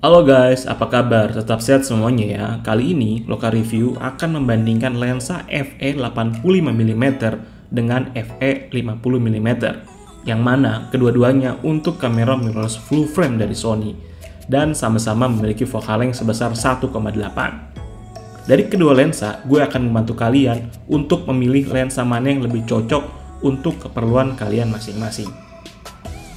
Halo guys, apa kabar? Tetap sehat semuanya ya. Kali ini Loka Review akan membandingkan lensa f/e 85mm dengan f/e 50mm, yang mana kedua-duanya untuk kamera mirrorless full frame dari Sony dan sama-sama memiliki focal length sebesar 1,8. Dari kedua lensa, gue akan membantu kalian untuk memilih lensa mana yang lebih cocok untuk keperluan kalian masing-masing.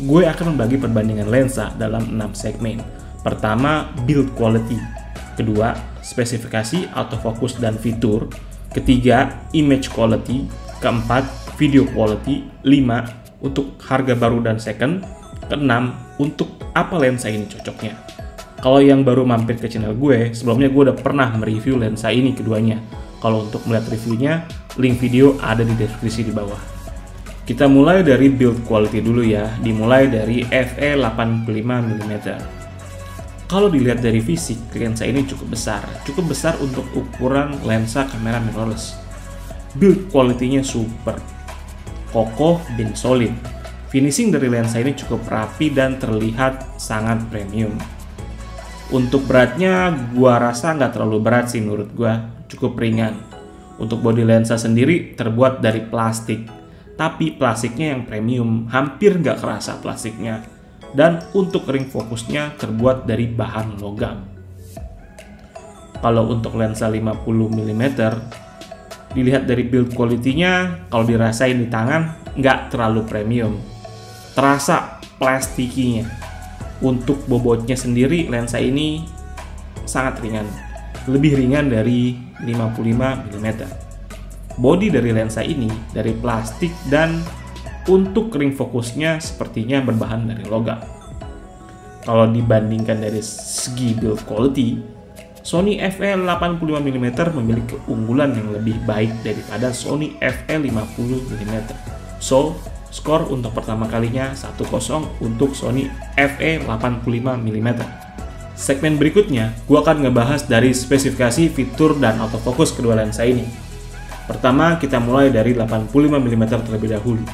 Gue akan membagi perbandingan lensa dalam 6 segmen. Pertama, build quality. Kedua, spesifikasi, autofocus, dan fitur. Ketiga, image quality. Keempat, video quality. 5, untuk harga baru dan second. Keenam, untuk apa lensa ini cocoknya. Kalau yang baru mampir ke channel gue, sebelumnya gue udah pernah mereview lensa ini keduanya. Kalau untuk melihat reviewnya, link video ada di deskripsi di bawah. Kita mulai dari build quality dulu ya, dimulai dari f/e 85mm. Kalau dilihat dari fisik, lensa ini cukup besar untuk ukuran lensa kamera mirrorless. Build quality-nya super, kokoh dan solid. Finishing dari lensa ini cukup rapi dan terlihat sangat premium. Untuk beratnya, gua rasa nggak terlalu berat sih menurut gua, cukup ringan. Untuk bodi lensa sendiri terbuat dari plastik, tapi plastiknya yang premium, hampir nggak kerasa plastiknya. Dan untuk ring fokusnya terbuat dari bahan logam. Kalau untuk lensa 50mm, dilihat dari build quality-nya, kalau dirasain di tangan, nggak terlalu premium. Terasa plastikinya. Untuk bobotnya sendiri, lensa ini sangat ringan. Lebih ringan dari 55mm. Bodi dari lensa ini dari plastik dan untuk ring fokusnya sepertinya berbahan dari logam. Kalau dibandingkan dari segi build quality, Sony f/e 85mm memiliki keunggulan yang lebih baik daripada Sony f/e 50mm. So, skor untuk pertama kalinya 1-0 untuk Sony f/e 85mm. Segmen berikutnya, gua akan ngebahas dari spesifikasi, fitur, dan autofocus kedua lensa ini. Pertama, kita mulai dari 85mm terlebih dahulu.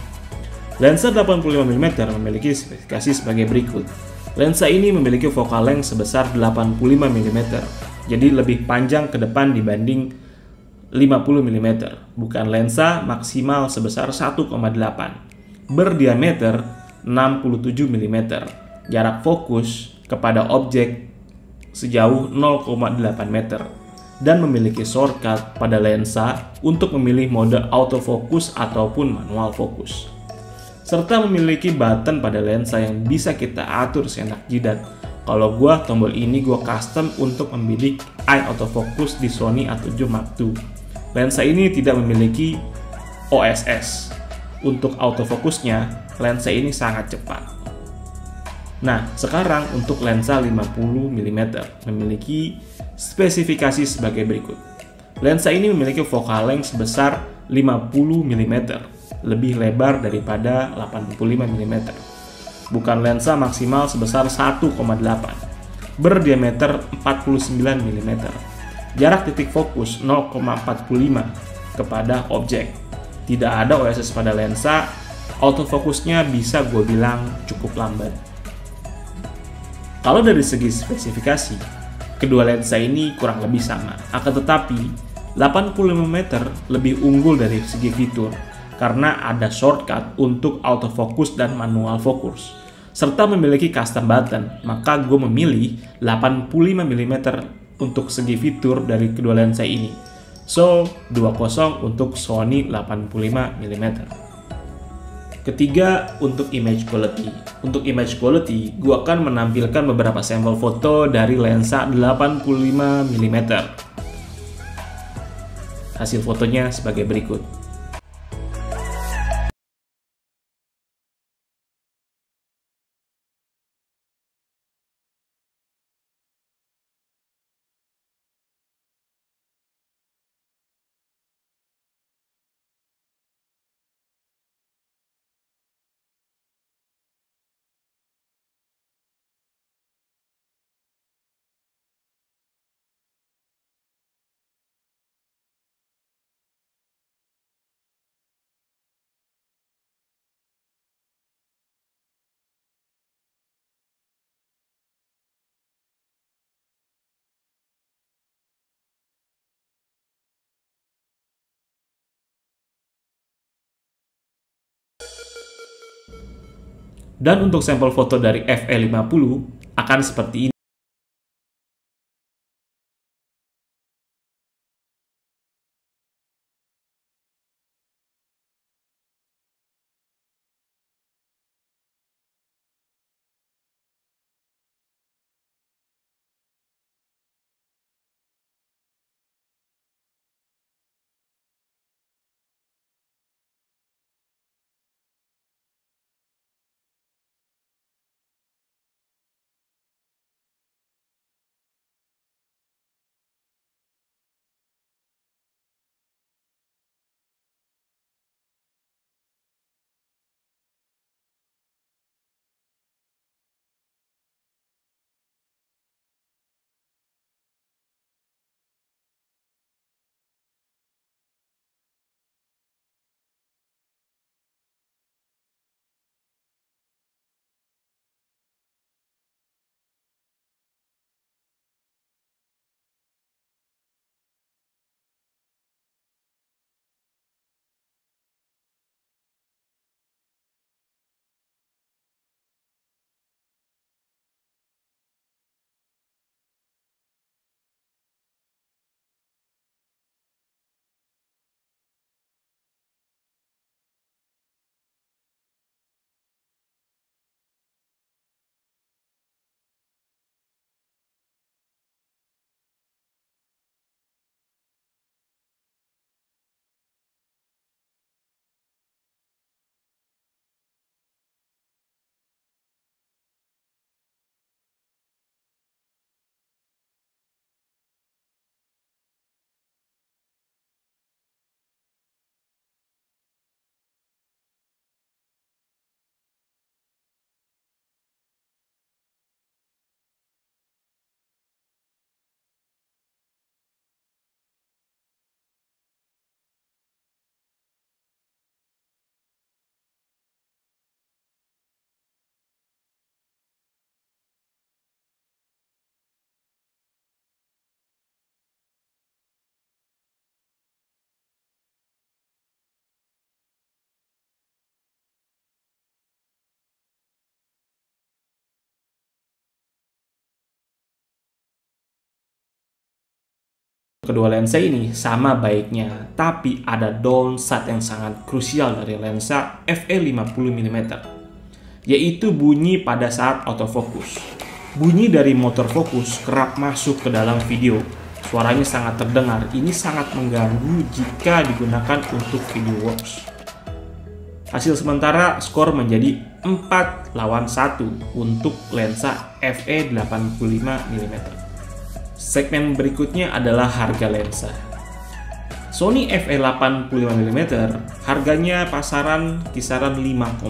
Lensa 85mm memiliki spesifikasi sebagai berikut. Lensa ini memiliki focal length sebesar 85mm, jadi lebih panjang ke depan dibanding 50mm. Bukan lensa maksimal sebesar 1,8. Berdiameter 67mm. Jarak fokus kepada objek sejauh 0,8 meter. Dan memiliki shortcut pada lensa untuk memilih mode autofocus ataupun manual focus. Serta memiliki button pada lensa yang bisa kita atur seenak jidat. Kalau gua, tombol ini gua custom untuk membidik eye autofocus di Sony A7 Mark II. Lensa ini tidak memiliki OSS. Untuk autofokusnya, lensa ini sangat cepat. Nah, sekarang untuk lensa 50mm memiliki spesifikasi sebagai berikut. Lensa ini memiliki focal length sebesar 50mm. Lebih lebar daripada 85mm. Bukan lensa maksimal sebesar 1,8. Berdiameter 49mm. Jarak titik fokus 0,45 kepada objek. Tidak ada OSS pada lensa. Autofokusnya bisa gue bilang cukup lambat. Kalau dari segi spesifikasi, kedua lensa ini kurang lebih sama. Akan tetapi 85mm lebih unggul dari segi fitur, karena ada shortcut untuk autofocus dan manual focus, serta memiliki custom button, maka gue memilih 85mm untuk segi fitur dari kedua lensa ini. So, 2-0 untuk Sony 85mm. Ketiga, untuk image quality. Untuk image quality, gue akan menampilkan beberapa sampel foto dari lensa 85mm. Hasil fotonya sebagai berikut. Dan untuk sampel foto dari FE50 akan seperti ini. Kedua lensa ini sama baiknya, tapi ada downside yang sangat krusial dari lensa FE50mm, yaitu bunyi pada saat autofocus. Bunyi dari motor fokus kerap masuk ke dalam video. Suaranya sangat terdengar, ini sangat mengganggu jika digunakan untuk video works. Hasil sementara skor menjadi 4-1 untuk lensa FE85mm. Segmen berikutnya adalah harga lensa. Sony FE85mm harganya pasaran kisaran 5,8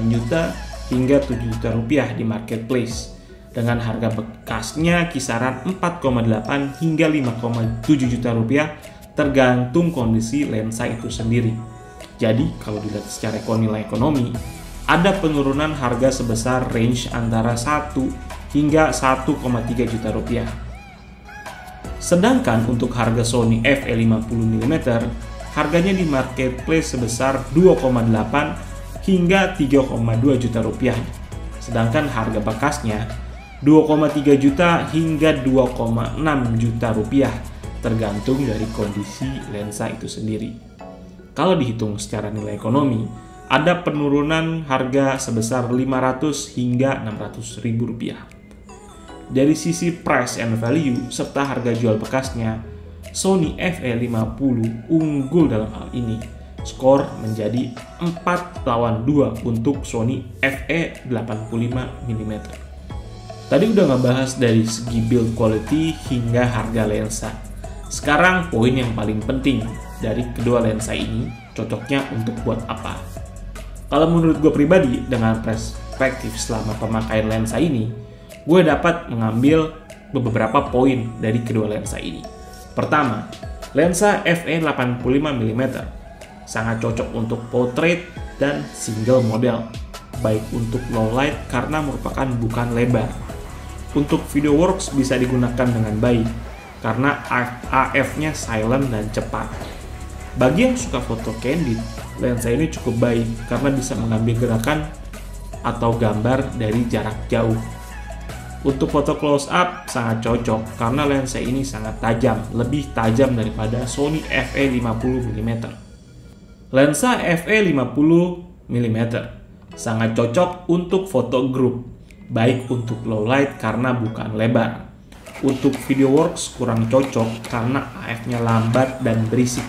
juta hingga 7 juta rupiah di marketplace, dengan harga bekasnya kisaran 4,8 hingga 5,7 juta rupiah tergantung kondisi lensa itu sendiri. Jadi kalau dilihat secara nilai ekonomi, ada penurunan harga sebesar range antara 1 hingga 1,3 juta rupiah. Sedangkan untuk harga Sony FE50mm, harganya di marketplace sebesar 2,8 hingga 3,2 juta rupiah. Sedangkan harga bekasnya 2,3 juta hingga 2,6 juta rupiah tergantung dari kondisi lensa itu sendiri. Kalau dihitung secara nilai ekonomi, ada penurunan harga sebesar 500 hingga 600 ribu rupiah. Dari sisi price and value serta harga jual bekasnya, Sony FE50 unggul dalam hal ini. Skor menjadi 4-2 untuk Sony FE85mm. Tadi udah ngebahas dari segi build quality hingga harga lensa. Sekarang poin yang paling penting dari kedua lensa ini, cocoknya untuk buat apa? Kalau menurut gue pribadi, dengan perspektif selama pemakaian lensa ini, gue dapat mengambil beberapa poin dari kedua lensa ini. Pertama, lensa FE85mm sangat cocok untuk portrait dan single model, baik untuk low light karena merupakan bukan lebar. Untuk video works bisa digunakan dengan baik karena AF-nya silent dan cepat. Bagi yang suka foto candid, lensa ini cukup baik karena bisa mengambil gerakan atau gambar dari jarak jauh. Untuk foto close up sangat cocok karena lensa ini sangat tajam, lebih tajam daripada Sony FE50mm. Lensa FE50mm sangat cocok untuk foto grup, baik untuk low light karena bukan lebar. Untuk video works kurang cocok karena AF-nya lambat dan berisik.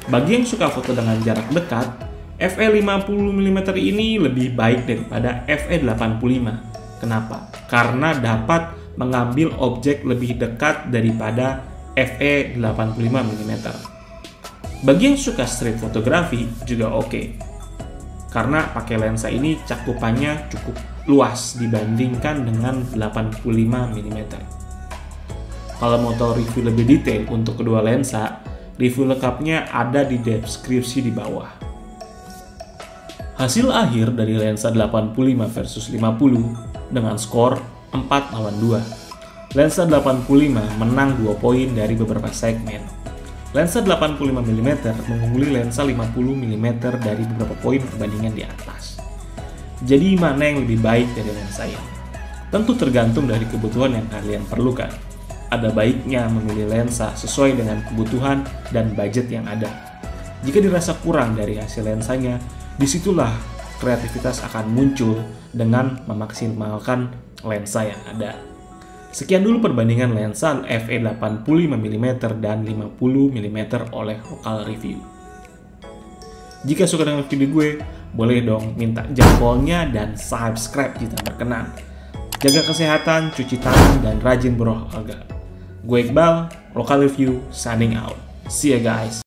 Bagi yang suka foto dengan jarak dekat, FE50mm ini lebih baik daripada FE85. Kenapa? Karena dapat mengambil objek lebih dekat daripada FE85mm. Bagi yang suka street fotografi juga oke. Karena pakai lensa ini cakupannya cukup luas dibandingkan dengan 85mm. Kalau mau tahu review lebih detail untuk kedua lensa, review lengkapnya ada di deskripsi di bawah. Hasil akhir dari lensa 85 versus 50 dengan skor 4-2. Lensa 85 menang 2 poin dari beberapa segmen. Lensa 85mm mengungguli lensa 50mm dari beberapa poin perbandingan di atas. Jadi mana yang lebih baik dari lensa ini? Tentu tergantung dari kebutuhan yang kalian perlukan. Ada baiknya memilih lensa sesuai dengan kebutuhan dan budget yang ada. Jika dirasa kurang dari hasil lensanya, disitulah kreativitas akan muncul dengan memaksimalkan lensa yang ada. Sekian dulu perbandingan lensa FE85mm dan 50mm oleh Lokal Review. Jika suka dengan video gue, boleh dong minta jempolnya dan subscribe jika berkenan. Jaga kesehatan, cuci tangan, dan rajin berolahraga. Gue Iqbal, Lokal Review, signing out. See ya guys.